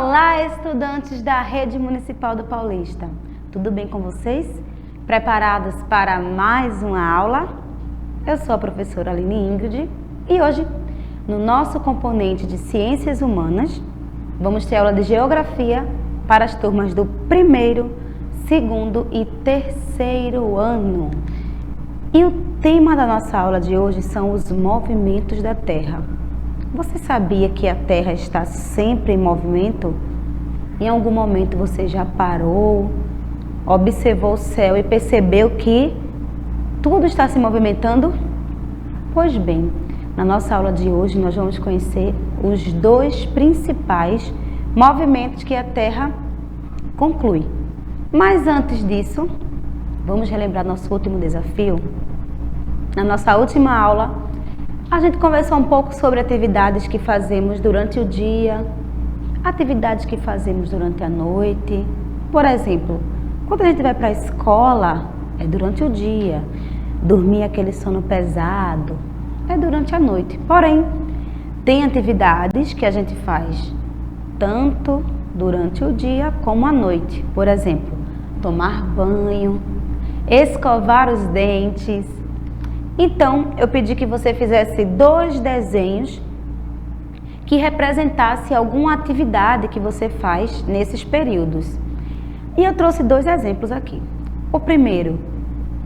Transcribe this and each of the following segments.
Olá, estudantes da Rede Municipal do Paulista. Tudo bem com vocês? Preparados para mais uma aula? Eu sou a professora Aline Ingrid e hoje, no nosso componente de Ciências Humanas, vamos ter aula de Geografia para as turmas do primeiro, segundo e terceiro ano. E o tema da nossa aula de hoje são os movimentos da Terra. Você sabia que a Terra está sempre em movimento? Em algum momento você já parou, observou o céu e percebeu que tudo está se movimentando? Pois bem, na nossa aula de hoje nós vamos conhecer os dois principais movimentos que a Terra conclui. Mas antes disso, vamos relembrar nosso último desafio? Na nossa última aula, a gente conversou um pouco sobre atividades que fazemos durante o dia, atividades que fazemos durante a noite. Por exemplo, quando a gente vai para a escola, é durante o dia. Dormir aquele sono pesado, é durante a noite. Porém, tem atividades que a gente faz tanto durante o dia como à noite. Por exemplo, tomar banho, escovar os dentes. Então, eu pedi que você fizesse dois desenhos que representassem alguma atividade que você faz nesses períodos. E eu trouxe dois exemplos aqui. O primeiro,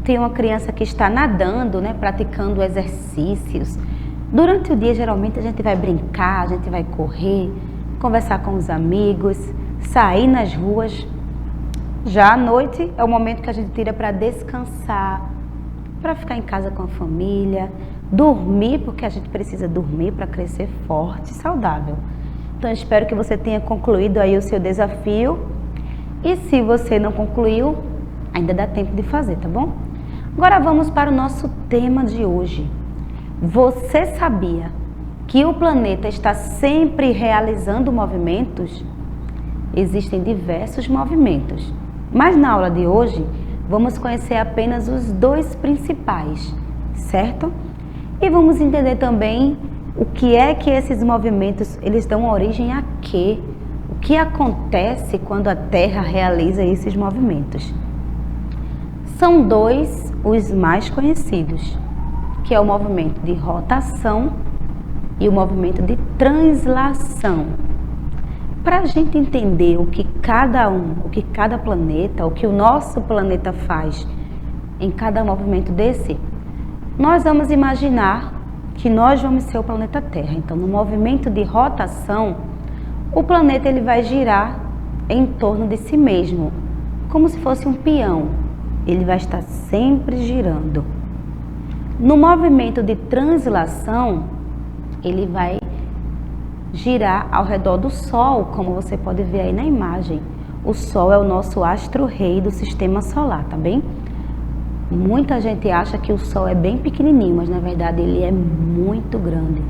tem uma criança que está nadando, praticando exercícios. Durante o dia, geralmente, a gente vai brincar, a gente vai correr, conversar com os amigos, sair nas ruas. Já à noite, é o momento que a gente tira para descansar, para ficar em casa com a família, dormir, porque a gente precisa dormir para crescer forte e saudável. Então, eu espero que você tenha concluído aí o seu desafio. E se você não concluiu, ainda dá tempo de fazer, tá bom? Agora vamos para o nosso tema de hoje. Você sabia que o planeta está sempre realizando movimentos? Existem diversos movimentos, mas na aula de hoje vamos conhecer apenas os dois principais, certo? E vamos entender também o que é que esses movimentos, eles dão origem a quê? O que acontece quando a Terra realiza esses movimentos? São dois os mais conhecidos, que é o movimento de rotação e o movimento de translação. Para a gente entender o que cada planeta, o que o nosso planeta faz em cada movimento desse, nós vamos imaginar que nós vamos ser o planeta Terra. Então, no movimento de rotação, o planeta ele vai girar em torno de si mesmo, como se fosse um peão. Ele vai estar sempre girando. No movimento de translação, ele vai girar ao redor do Sol, como você pode ver aí na imagem. O Sol é o nosso astro-rei do sistema solar, tá bem? Muita gente acha que o Sol é bem pequenininho, mas na verdade ele é muito grande,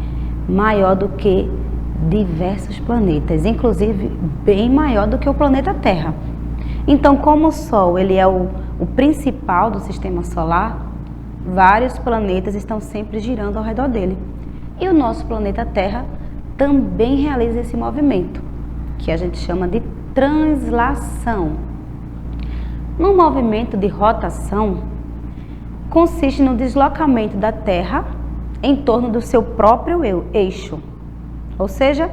maior do que diversos planetas, inclusive bem maior do que o planeta Terra. Então, como o Sol ele é o principal do sistema solar, vários planetas estão sempre girando ao redor dele. E o nosso planeta Terra também realiza esse movimento, que a gente chama de translação. No movimento de rotação, consiste no deslocamento da Terra em torno do seu próprio eixo, ou seja,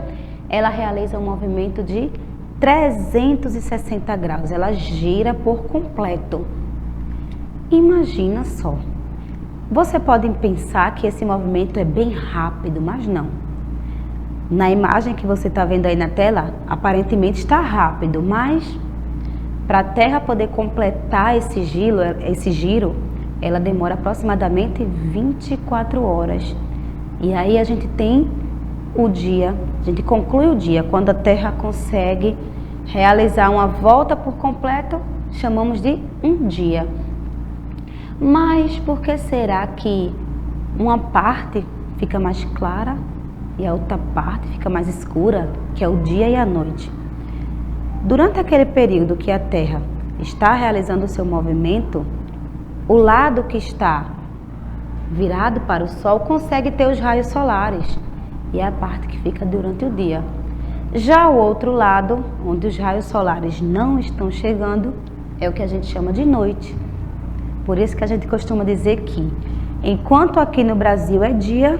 ela realiza um movimento de 360 graus, ela gira por completo. Imagina só, você pode pensar que esse movimento é bem rápido, mas não. Na imagem que você está vendo aí na tela, aparentemente está rápido, mas para a Terra poder completar esse giro, ela demora aproximadamente 24 horas. E aí a gente tem o dia, a gente conclui o dia, quando a Terra consegue realizar uma volta por completo, chamamos de um dia. Mas por que será que uma parte fica mais clara e a outra parte fica mais escura, que é o dia e a noite? Durante aquele período que a Terra está realizando o seu movimento, o lado que está virado para o Sol consegue ter os raios solares, e é a parte que fica durante o dia. Já o outro lado, onde os raios solares não estão chegando, é o que a gente chama de noite. Por isso que a gente costuma dizer que, enquanto aqui no Brasil é dia,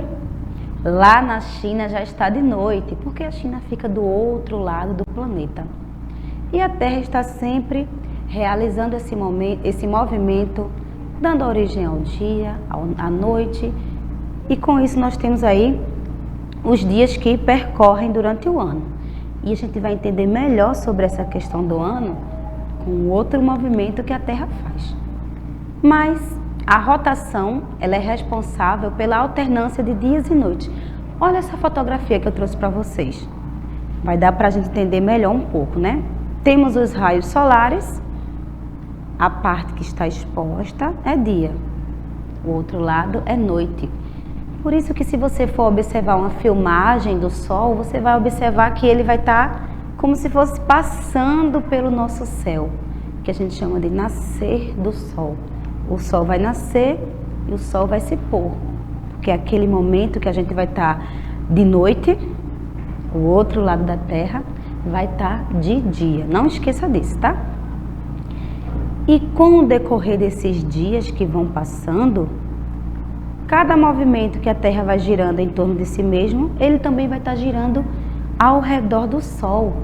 lá na China já está de noite, porque a China fica do outro lado do planeta. E a Terra está sempre realizando esse movimento, dando origem ao dia, à noite. E com isso nós temos aí os dias que percorrem durante o ano. E a gente vai entender melhor sobre essa questão do ano com outro movimento que a Terra faz. Mas a rotação, ela é responsável pela alternância de dias e noites. Olha essa fotografia que eu trouxe para vocês. Vai dar para a gente entender melhor um pouco, né? Temos os raios solares, a parte que está exposta é dia, o outro lado é noite. Por isso que se você for observar uma filmagem do Sol, você vai observar que ele vai estar como se fosse passando pelo nosso céu, que a gente chama de nascer do Sol. O Sol vai nascer e o Sol vai se pôr, porque é aquele momento que a gente vai estar de noite, o outro lado da Terra vai estar de dia. Não esqueça disso, tá? E com o decorrer desses dias que vão passando, cada movimento que a Terra vai girando em torno de si mesmo, ele também vai estar girando ao redor do Sol.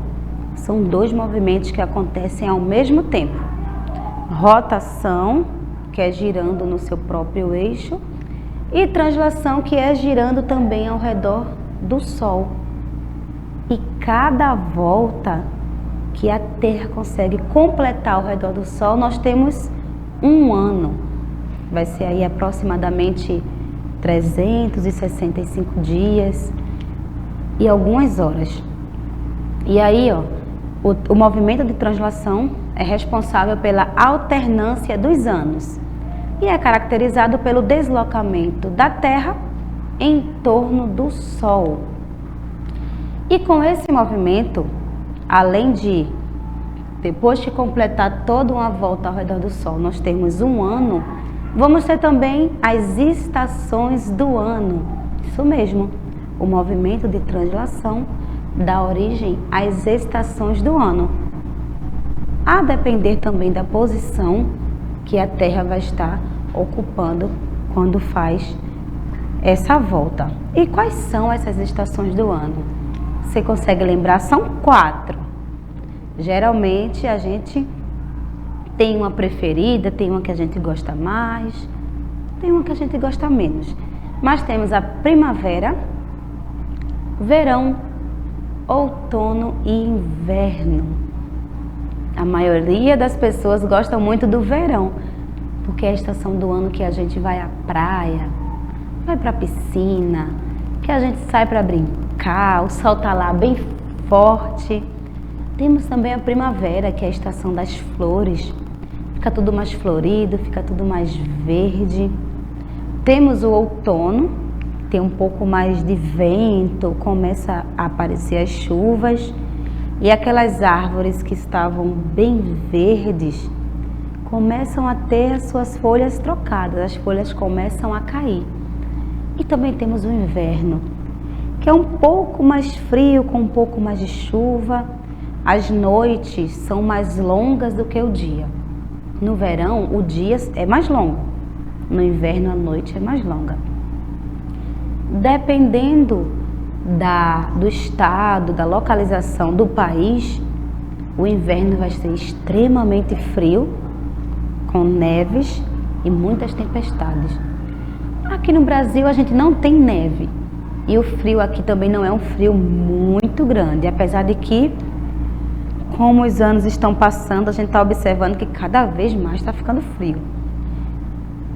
São dois movimentos que acontecem ao mesmo tempo. Rotação, que é girando no seu próprio eixo, e translação, que é girando também ao redor do Sol. E cada volta que a Terra consegue completar ao redor do Sol, nós temos um ano. Vai ser aí aproximadamente 365 dias e algumas horas. E aí, ó, o movimento de translação é responsável pela alternância dos anos e é caracterizado pelo deslocamento da Terra em torno do Sol. E com esse movimento, além de, depois de completar toda uma volta ao redor do Sol, nós temos um ano, vamos ter também as estações do ano. Isso mesmo, o movimento de translação dá origem às estações do ano, a depender também da posição que a Terra vai estar ocupando quando faz essa volta. E quais são essas estações do ano? Você consegue lembrar? São 4. Geralmente a gente tem uma preferida, tem uma que a gente gosta mais, tem uma que a gente gosta menos. Mas temos a primavera, verão, outono e inverno. A maioria das pessoas gosta muito do verão, porque é a estação do ano que a gente vai à praia, vai para a piscina, que a gente sai para brincar, o sol tá lá bem forte. Temos também a primavera, que é a estação das flores. Fica tudo mais florido, fica tudo mais verde. Temos o outono, tem um pouco mais de vento, começa a aparecer as chuvas. E aquelas árvores que estavam bem verdes começam a ter as suas folhas trocadas, as folhas começam a cair. E também temos o inverno, que é um pouco mais frio, com um pouco mais de chuva. As noites são mais longas do que o dia. No verão, o dia é mais longo. No inverno, a noite é mais longa. Dependendo do estado, da localização do país, o inverno vai ser extremamente frio, com neves e muitas tempestades. Aqui no Brasil a gente não tem neve e o frio aqui também não é um frio muito grande, apesar de que, como os anos estão passando, a gente está observando que cada vez mais está ficando frio.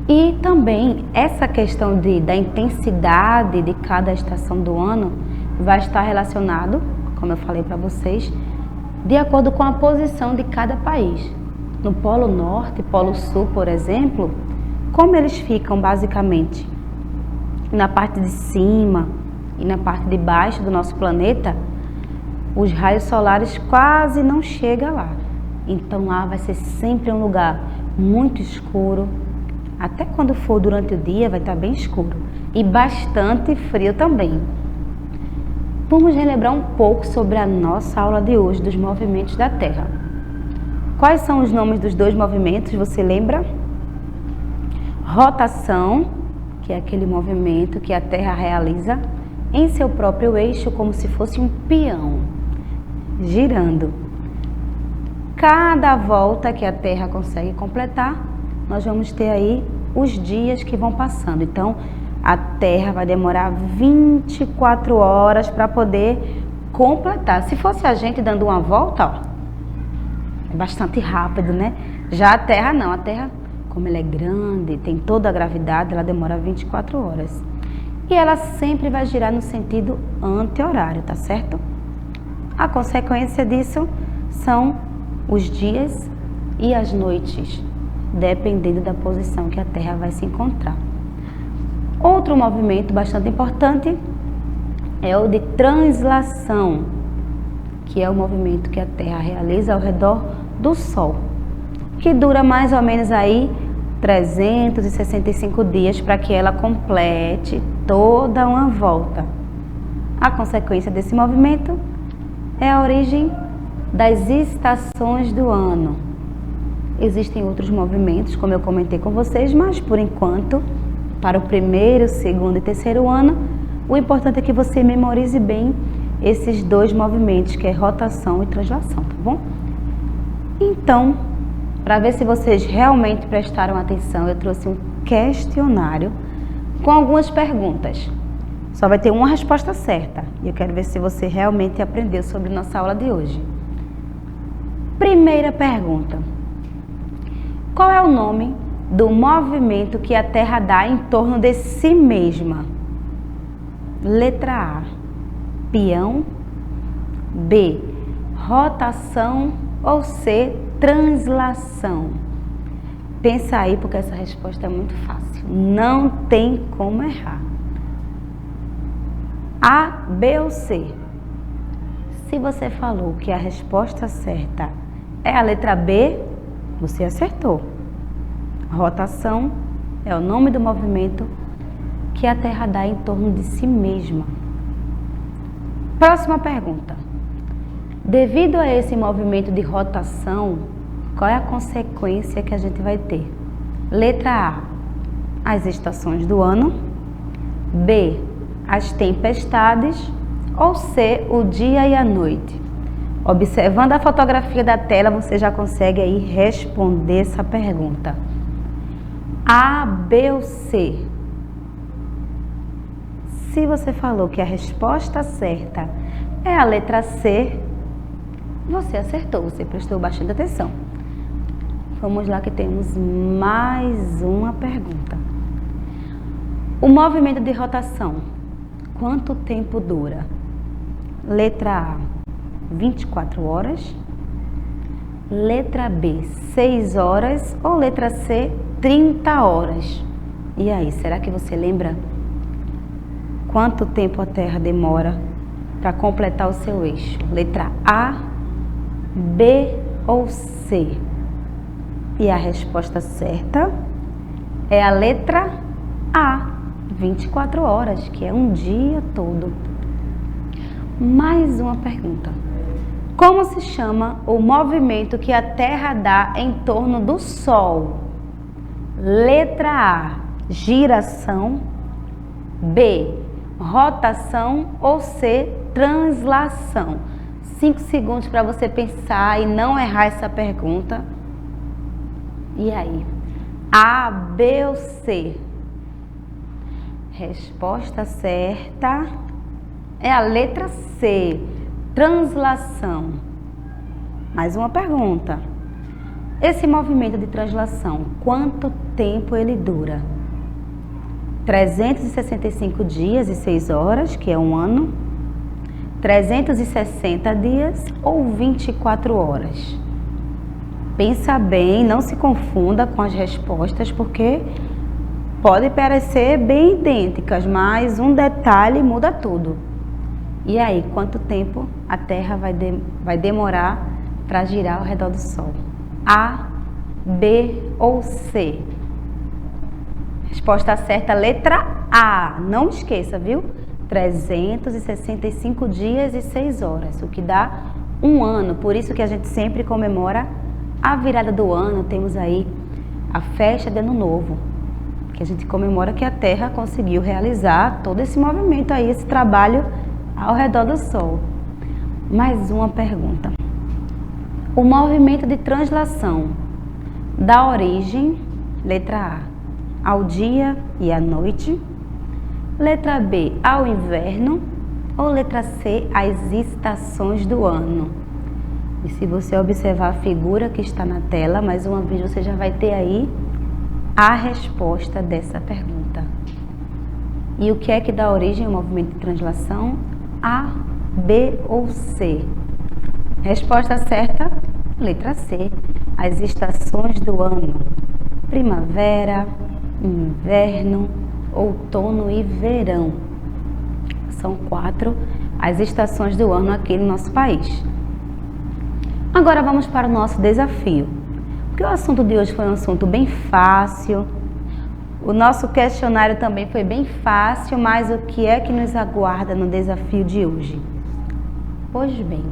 E também essa questão da intensidade de cada estação do ano vai estar relacionado, como eu falei para vocês, de acordo com a posição de cada país. No Polo Norte e Polo Sul, por exemplo, como eles ficam basicamente na parte de cima e na parte de baixo do nosso planeta, os raios solares quase não chegam lá. Então lá vai ser sempre um lugar muito escuro. Até quando for durante o dia vai estar bem escuro e bastante frio também. Vamos relembrar um pouco sobre a nossa aula de hoje dos movimentos da Terra. Quais são os nomes dos dois movimentos, você lembra? Rotação, que é aquele movimento que a Terra realiza em seu próprio eixo, como se fosse um peão, girando. Cada volta que a Terra consegue completar, nós vamos ter aí os dias que vão passando. Então, a Terra vai demorar 24 horas para poder completar. Se fosse a gente dando uma volta, ó, é bastante rápido, né? Já a Terra não. A Terra, como ela é grande, tem toda a gravidade, ela demora 24 horas. E ela sempre vai girar no sentido anti-horário, tá certo? A consequência disso são os dias e as noites, dependendo da posição que a Terra vai se encontrar. Outro movimento bastante importante é o de translação, que é o movimento que a Terra realiza ao redor do Sol, que dura mais ou menos aí 365 dias para que ela complete toda uma volta. A consequência desse movimento é a origem das estações do ano. Existem outros movimentos, como eu comentei com vocês, mas por enquanto, para o primeiro, segundo e terceiro ano, o importante é que você memorize bem esses dois movimentos, que é rotação e translação, tá bom? Então, para ver se vocês realmente prestaram atenção, eu trouxe um questionário com algumas perguntas. Só vai ter uma resposta certa e eu quero ver se você realmente aprendeu sobre nossa aula de hoje. Primeira pergunta: qual é o nome do movimento que a Terra dá em torno de si mesma? Letra A, peão, B, rotação ou C, translação? Pensa aí, porque essa resposta é muito fácil, não tem como errar. A, B ou C? Se você falou que a resposta certa é a letra B, você acertou. Rotação é o nome do movimento que a Terra dá em torno de si mesma. Próxima pergunta. Devido a esse movimento de rotação, qual é a consequência que a gente vai ter? Letra A, as estações do ano. B, as tempestades. Ou C, o dia e a noite? Observando a fotografia da tela, você já consegue aí responder essa pergunta. A, B ou C? Se você falou que a resposta certa é a letra C, você acertou, você prestou bastante atenção. Vamos lá que temos mais uma pergunta. O movimento de rotação, quanto tempo dura? Letra A, 24 horas. Letra B, 6 horas. Ou letra C, 30 horas. E aí, será que você lembra quanto tempo a Terra demora para completar o seu eixo? Letra A, B ou C? E a resposta certa é a letra A, 24 horas, que é um dia todo. Mais uma pergunta. Como se chama o movimento que a Terra dá em torno do Sol? Letra A, giração. B, rotação ou C, translação? 5 segundos para você pensar e não errar essa pergunta. E aí? A, B ou C? Resposta certa é a letra C, translação. Mais uma pergunta. Esse movimento de translação, quanto tempo ele dura? 365 dias e 6 horas, que é um ano. 360 dias ou 24 horas? Pensa bem, não se confunda com as respostas, porque pode parecer bem idênticas, mas um detalhe muda tudo. E aí, quanto tempo a Terra vai demorar para girar ao redor do Sol? A, B ou C? Resposta certa, letra A. Não esqueça, viu? 365 dias e 6 horas, o que dá um ano. Por isso que a gente sempre comemora a virada do ano, temos aí a festa de Ano Novo, que a gente comemora que a Terra conseguiu realizar todo esse movimento aí, esse trabalho ao redor do Sol. Mais uma pergunta. O movimento de translação dá origem, letra A, ao dia e à noite, letra B, ao inverno, ou letra C, às estações do ano? E se você observar a figura que está na tela, mais uma vez você já vai ter aí a resposta dessa pergunta. E o que é que dá origem ao movimento de translação? A, B ou C? Resposta certa, letra C, as estações do ano: primavera, inverno, outono e verão. São 4 as estações do ano aqui no nosso país. Agora vamos para o nosso desafio, porque o assunto de hoje foi um assunto bem fácil, o nosso questionário também foi bem fácil, mas o que é que nos aguarda no desafio de hoje? Pois bem,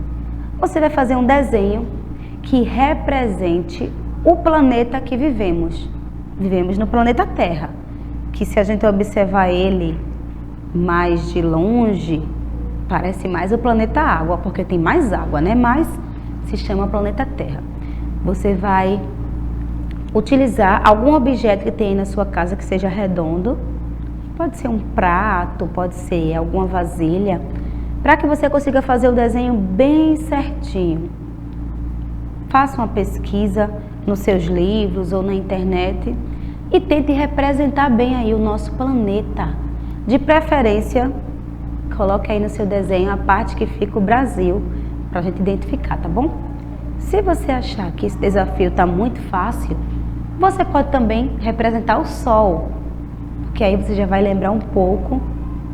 você vai fazer um desenho que represente o planeta que vivemos. Vivemos no planeta Terra, que se a gente observar ele mais de longe, parece mais o planeta Água, porque tem mais água, né? Mas se chama planeta Terra. Você vai utilizar algum objeto que tem aí na sua casa que seja redondo, pode ser um prato, pode ser alguma vasilha, para que você consiga fazer o desenho bem certinho. Faça uma pesquisa nos seus livros ou na internet e tente representar bem aí o nosso planeta. De preferência, coloque aí no seu desenho a parte que fica o Brasil, para a gente identificar, tá bom? Se você achar que esse desafio está muito fácil, você pode também representar o Sol, porque aí você já vai lembrar um pouco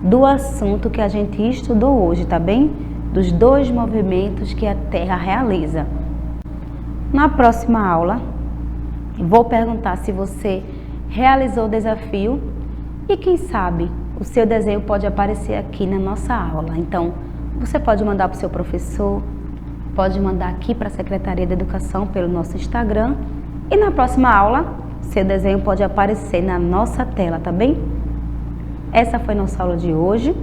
do assunto que a gente estudou hoje, tá bem? Dos 2 movimentos que a Terra realiza. Na próxima aula, vou perguntar se você realizou o desafio e quem sabe o seu desenho pode aparecer aqui na nossa aula. Então, você pode mandar para o seu professor, pode mandar aqui para a Secretaria de Educação pelo nosso Instagram e na próxima aula, seu desenho pode aparecer na nossa tela, tá bem? Essa foi nossa aula de hoje.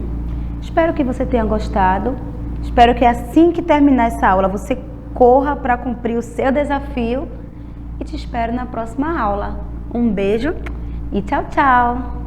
Espero que você tenha gostado. Espero que assim que terminar essa aula, você corra para cumprir o seu desafio e te espero na próxima aula. Um beijo e tchau, tchau!